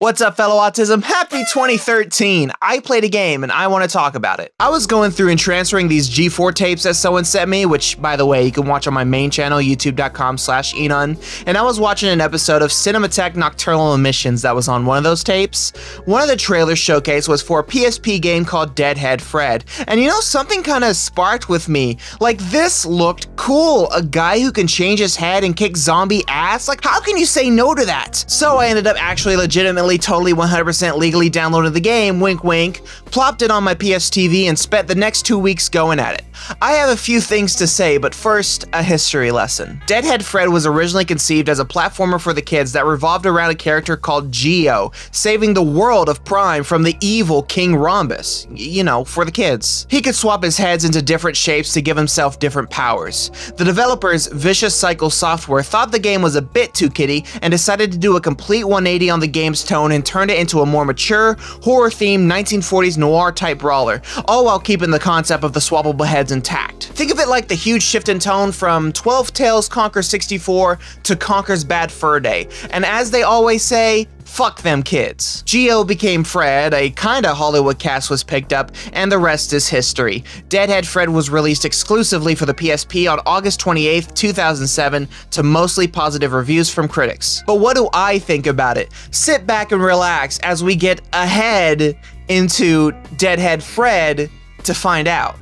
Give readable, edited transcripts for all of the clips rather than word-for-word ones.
What's up, fellow autism? Happy 2013! I played a game and I want to talk about it. I was going through and transferring these G4 tapes that someone sent me, which, by the way, you can watch on my main channel, youtube.com/enun, and I was watching an episode of Cinematheque Nocturnal Emissions that was on one of those tapes. One of the trailers showcased was for a PSP game called Deadhead Fred, and you know, something kind of sparked with me. Like, this looked cool. A guy who can change his head and kick zombie ass? Like, how can you say no to that? So I ended up actually legitimately totally 100% legally downloaded the game, wink wink, plopped it on my PS TV and spent the next 2 weeks going at it. I have a few things to say, but first, a history lesson. Deadhead Fred was originally conceived as a platformer for the kids that revolved around a character called Geo, saving the world of Prime from the evil King Rhombus. You know, for the kids. He could swap his heads into different shapes to give himself different powers. The developers, Vicious Cycle Software, thought the game was a bit too kiddie and decided to do a complete 180 on the game's tone and turned it into a more mature, horror-themed 1940s noir-type brawler, all while keeping the concept of the swappable heads intact. Think of it like the huge shift in tone from 12 Tales Conquer 64 to Conker's Bad Fur Day, and as they always say, fuck them kids. Geo became Fred, a kinda Hollywood cast was picked up, and the rest is history. Deadhead Fred was released exclusively for the PSP on August 28th, 2007, to mostly positive reviews from critics. But what do I think about it? Sit back and relax as we get ahead into Deadhead Fred to find out.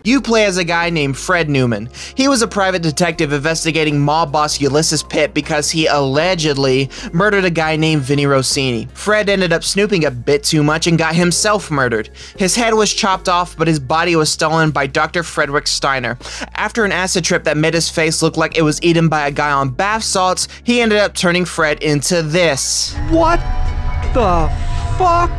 You play as a guy named Fred Newman. He was a private detective investigating mob boss Ulysses Pitt because he allegedly murdered a guy named Vinny Rossini. Fred ended up snooping a bit too much and got himself murdered. His head was chopped off, but his body was stolen by Dr. Frederick Steiner. After an acid trip that made his face look like it was eaten by a guy on bath salts, he ended up turning Fred into this. What the fuck?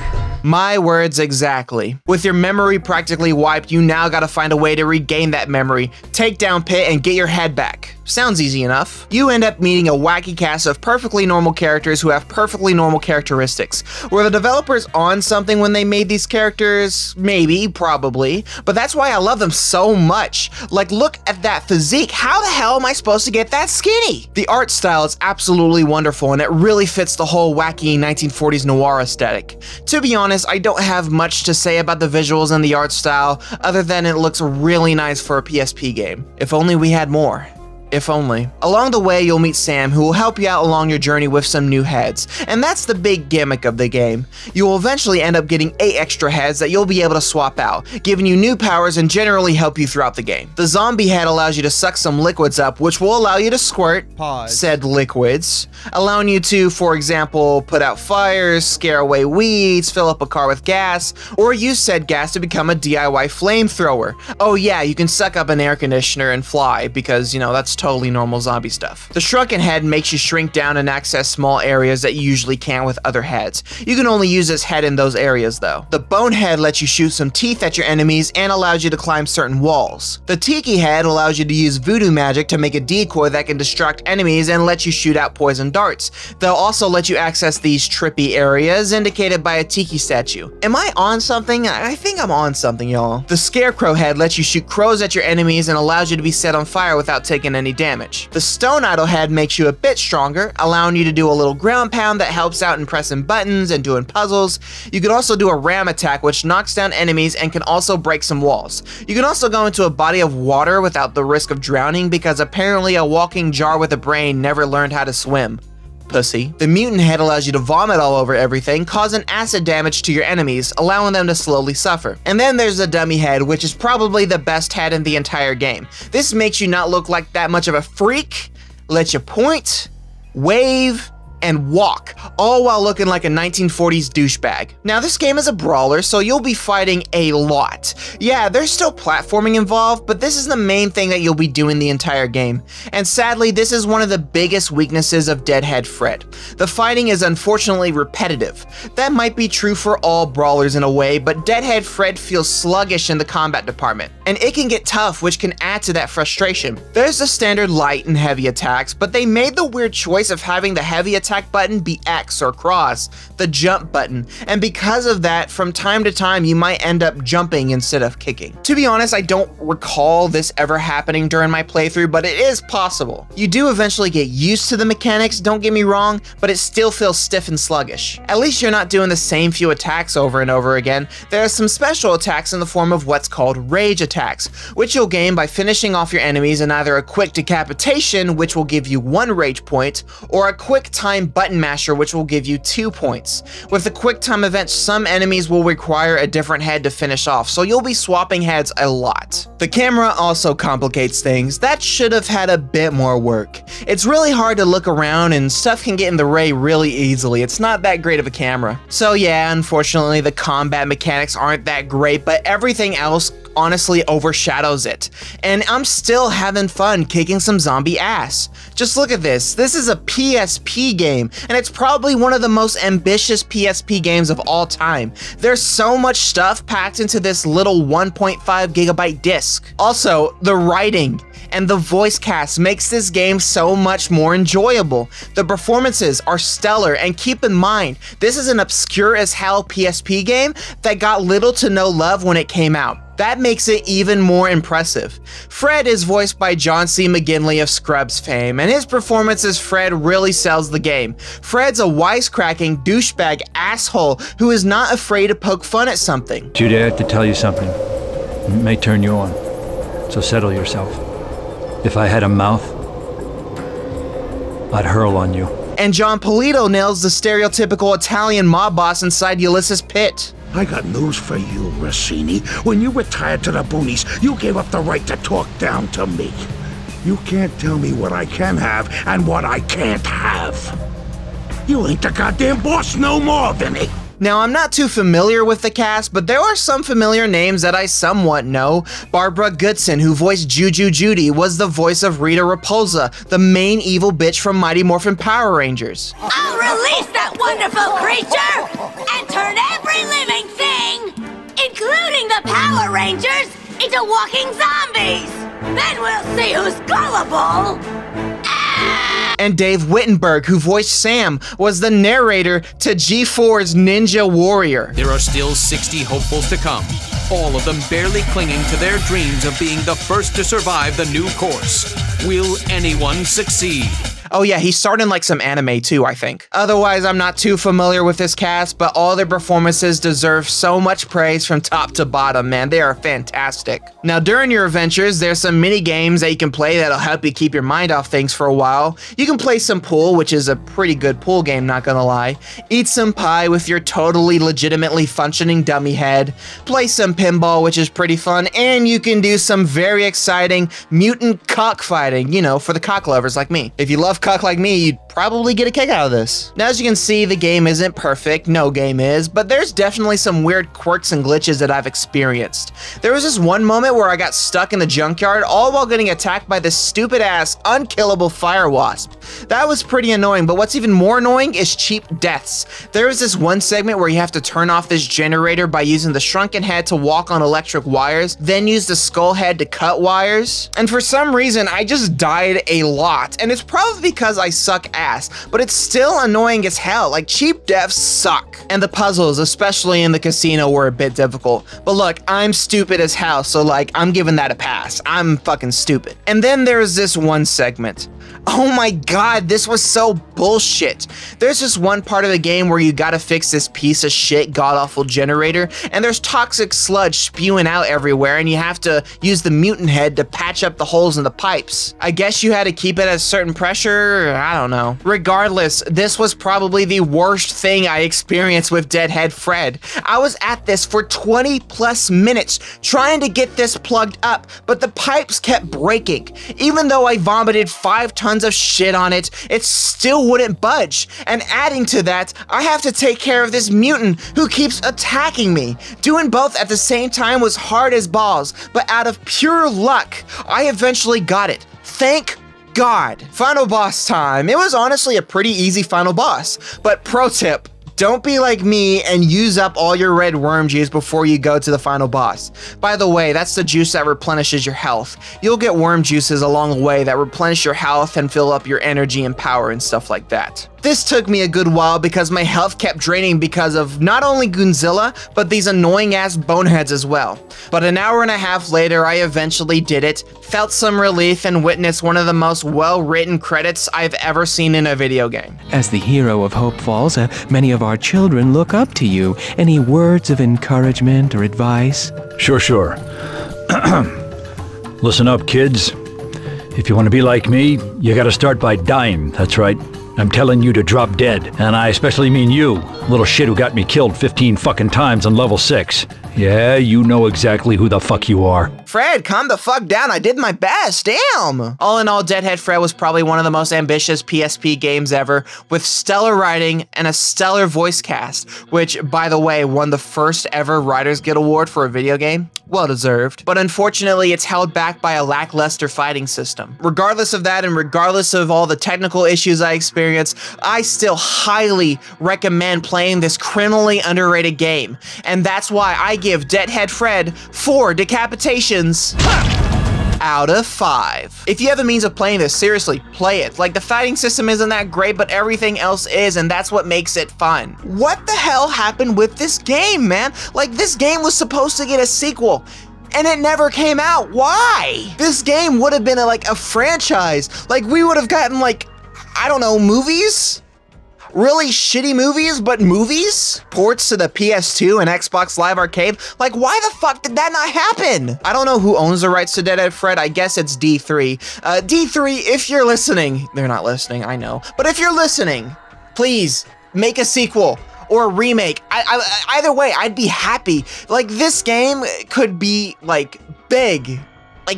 My words exactly. With your memory practically wiped, you now gotta find a way to regain that memory, take down Pitt, and get your head back. Sounds easy enough. You end up meeting a wacky cast of perfectly normal characters who have perfectly normal characteristics. Were the developers on something when they made these characters? Maybe, probably, but that's why I love them so much. Like, look at that physique. How the hell am I supposed to get that skinny? The art style is absolutely wonderful, and it really fits the whole wacky 1940s noir aesthetic. To be honest, I don't have much to say about the visuals and the art style, other than it looks really nice for a PSP game. If only we had more. If only. Along the way, you'll meet Sam, who will help you out along your journey with some new heads, and that's the big gimmick of the game. You will eventually end up getting 8 extra heads that you'll be able to swap out, giving you new powers and generally help you throughout the game. The zombie head allows you to suck some liquids up, which will allow you to squirt said liquids, allowing you to, for example, put out fires, scare away weeds, fill up a car with gas, or use said gas to become a DIY flamethrower. Oh yeah, you can suck up an air conditioner and fly, because, you know, that's totally normal zombie stuff. The shrunken head makes you shrink down and access small areas that you usually can't with other heads. You can only use this head in those areas though. The bone head lets you shoot some teeth at your enemies and allows you to climb certain walls. The tiki head allows you to use voodoo magic to make a decoy that can distract enemies and let you shoot out poison darts. They'll also let you access these trippy areas indicated by a tiki statue. Am I on something? I think I'm on something, y'all. The scarecrow head lets you shoot crows at your enemies and allows you to be set on fire without taking any damage. The stone idol head makes you a bit stronger, allowing you to do a little ground pound that helps out in pressing buttons and doing puzzles. You can also do a ram attack, which knocks down enemies and can also break some walls. You can also go into a body of water without the risk of drowning, because apparently a walking jar with a brain never learned how to swim. Pussy. The mutant head allows you to vomit all over everything, causing acid damage to your enemies, allowing them to slowly suffer. And then there's the dummy head, which is probably the best head in the entire game. This makes you not look like that much of a freak, lets you point, wave, and walk, all while looking like a 1940s douchebag. Now, this game is a brawler, so you'll be fighting a lot. Yeah, there's still platforming involved, but this is the main thing that you'll be doing the entire game. And sadly, this is one of the biggest weaknesses of Deadhead Fred. The fighting is unfortunately repetitive. That might be true for all brawlers in a way, but Deadhead Fred feels sluggish in the combat department, and it can get tough, which can add to that frustration. There's the standard light and heavy attacks, but they made the weird choice of having the heavy attacks attack button be X or cross, the jump button, and because of that, from time to time you might end up jumping instead of kicking. To be honest, I don't recall this ever happening during my playthrough, but it is possible. You do eventually get used to the mechanics, don't get me wrong, but it still feels stiff and sluggish. At least you're not doing the same few attacks over and over again. There are some special attacks in the form of what's called rage attacks, which you'll gain by finishing off your enemies in either a quick decapitation, which will give you 1 rage point, or a quick time button masher, which will give you 2 points. With the quick time events, some enemies will require a different head to finish off, so you'll be swapping heads a lot. The camera also complicates things. That should have had a bit more work. It's really hard to look around and stuff can get in the way really easily. It's not that great of a camera. So yeah, unfortunately the combat mechanics aren't that great, but everything else honestly overshadows it. And I'm still having fun kicking some zombie ass. Just look at this. This is a PSP game, and it's probably one of the most ambitious PSP games of all time. There's so much stuff packed into this little 1.5 gigabyte disc. Also, the writing and the voice cast makes this game so much more enjoyable. The performances are stellar, and keep in mind, this is an obscure as hell PSP game that got little to no love when it came out. That makes it even more impressive. Fred is voiced by John C. McGinley of Scrubs fame, and his performance as Fred really sells the game. Fred's a wisecracking douchebag asshole who is not afraid to poke fun at something. Judy, I have to tell you something. It may turn you on, so settle yourself. If I had a mouth, I'd hurl on you. And John Polito nails the stereotypical Italian mob boss inside Ulysses Pitt. I got news for you, Rossini. When you retired to the boonies, you gave up the right to talk down to me. You can't tell me what I can have and what I can't have. You ain't the goddamn boss no more, Vinny. Now, I'm not too familiar with the cast, but there are some familiar names that I somewhat know. Barbara Goodson, who voiced Juju Judy, was the voice of Rita Repulsa, the main evil bitch from Mighty Morphin Power Rangers. I'll release that wonderful creature and turn every living thing, including the Power Rangers, into walking zombies. Then we'll see who's gullible. And Dave Wittenberg, who voiced Sam, was the narrator to G4's Ninja Warrior. There are still 60 hopefuls to come, all of them barely clinging to their dreams of being the first to survive the new course. Will anyone succeed? Oh yeah, he starred in like some anime too, I think. Otherwise, I'm not too familiar with this cast, but all their performances deserve so much praise from top to bottom, man. They are fantastic. Now, during your adventures, there's some mini games that you can play that'll help you keep your mind off things for a while. You can play some pool, which is a pretty good pool game, not gonna lie. Eat some pie with your totally legitimately functioning dummy head. Play some pinball, which is pretty fun, and you can do some very exciting mutant cockfighting, you know, for the cock lovers like me. If you love cock like me, you'd probably get a kick out of this. Now, as you can see, the game isn't perfect, no game is, but there's definitely some weird quirks and glitches that I've experienced. There was this one moment where I got stuck in the junkyard, all while getting attacked by this stupid ass, unkillable fire wasp. That was pretty annoying, but what's even more annoying is cheap deaths. There is this one segment where you have to turn off this generator by using the shrunken head to walk on electric wires, then use the skull head to cut wires, and for some reason, I just died a lot, and it's probably because I suck ass, but it's still annoying as hell. Like, cheap deaths suck. And the puzzles, especially in the casino, were a bit difficult. But look, I'm stupid as hell, so like, I'm giving that a pass. I'm fucking stupid. And then there's this one segment. Oh my god, this was so bullshit. There's this one part of the game where you gotta fix this piece of shit god-awful generator, and there's toxic sludge spewing out everywhere, and you have to use the mutant head to patch up the holes in the pipes. I guess you had to keep it at a certain pressure, I don't know. Regardless, this was probably the worst thing I experienced with Deadhead Fred. I was at this for 20 plus minutes trying to get this plugged up, but the pipes kept breaking. Even though I vomited 5 tons of shit on it, it still wouldn't budge. And adding to that, I have to take care of this mutant who keeps attacking me. Doing both at the same time was hard as balls, but out of pure luck, I eventually got it. Thank God. Final boss time. It was honestly a pretty easy final boss, but pro tip, Don't be like me and use up all your red worm juice before you go to the final boss. By the way, that's the juice that replenishes your health. You'll get worm juices along the way that replenish your health and fill up your energy and power and stuff like that. This took me a good while because my health kept draining because of not only Goonzilla, but these annoying ass boneheads as well. But an hour and a half later, I eventually did it, felt some relief, and witnessed one of the most well-written credits I've ever seen in a video game. As the hero of Hope Falls, many of our children look up to you. Any words of encouragement or advice? Sure. Listen up, kids. If you want to be like me, you gotta start by dying, that's right. I'm telling you to drop dead, and I especially mean you, little shit who got me killed 15 fucking times on level 6. Yeah, you know exactly who the fuck you are. Fred, calm the fuck down. I did my best. Damn. All in all, Deadhead Fred was probably one of the most ambitious PSP games ever, with stellar writing and a stellar voice cast, which, by the way, won the first ever Writers Guild Award for a video game. Well deserved. But unfortunately, it's held back by a lackluster fighting system. Regardless of that, and regardless of all the technical issues I experienced, I still highly recommend playing this criminally underrated game. And that's why I give Deadhead Fred 4 decapitations out of 5. If you have the means of playing this, seriously, play it. Like, the fighting system isn't that great, but everything else is, and that's what makes it fun. What the hell happened with this game, man? Like, this game was supposed to get a sequel, and it never came out. Why? This game would have been like a franchise. Like, we would have gotten, like, I don't know, movies? Really shitty movies, but movies? Ports to the PS2 and Xbox Live Arcade? Like, why the fuck did that not happen? I don't know who owns the rights to Deadhead Fred. I guess it's D3. D3, if you're listening, they're not listening, I know. But if you're listening, please make a sequel or a remake. Either way, I'd be happy. Like, this game could be, like, big. Like,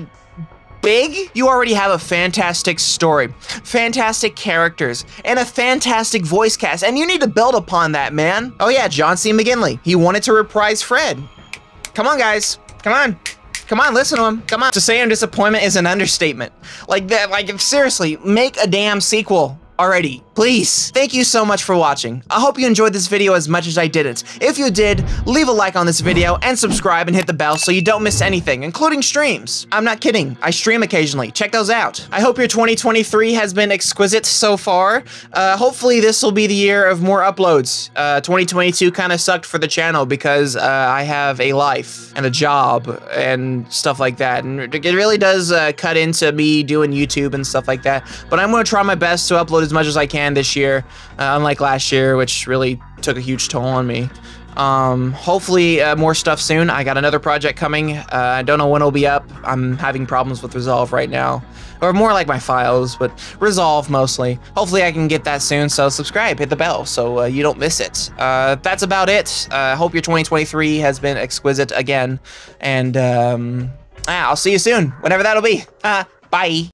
big? You already have a fantastic story, fantastic characters, and a fantastic voice cast, and you need to build upon that, man. Oh yeah, John C. McGinley. He wanted to reprise Fred. Come on, guys. Come on. Come on, listen to him. Come on. To say I'm disappointment is an understatement. Like that, like, seriously, make a damn sequel already, please. Thank you so much for watching. I hope you enjoyed this video as much as I did it. If you did, leave a like on this video and subscribe and hit the bell so you don't miss anything, including streams. I'm not kidding, I stream occasionally. Check those out. I hope your 2023 has been exquisite so far. Hopefully this will be the year of more uploads. 2022 kind of sucked for the channel because I have a life and a job and stuff like that, and it really does cut into me doing YouTube and stuff like that, but I'm gonna try my best to upload as much as I can this year, unlike last year, which really took a huge toll on me. Hopefully more stuff soon. I got another project coming. I don't know when it'll be up. I'm having problems with Resolve right now, or more like my files, but Resolve mostly. Hopefully I can get that soon, so subscribe, hit the bell so you don't miss it. That's about it. Hope your 2023 has been exquisite again, and I'll see you soon, whenever that'll be. Bye.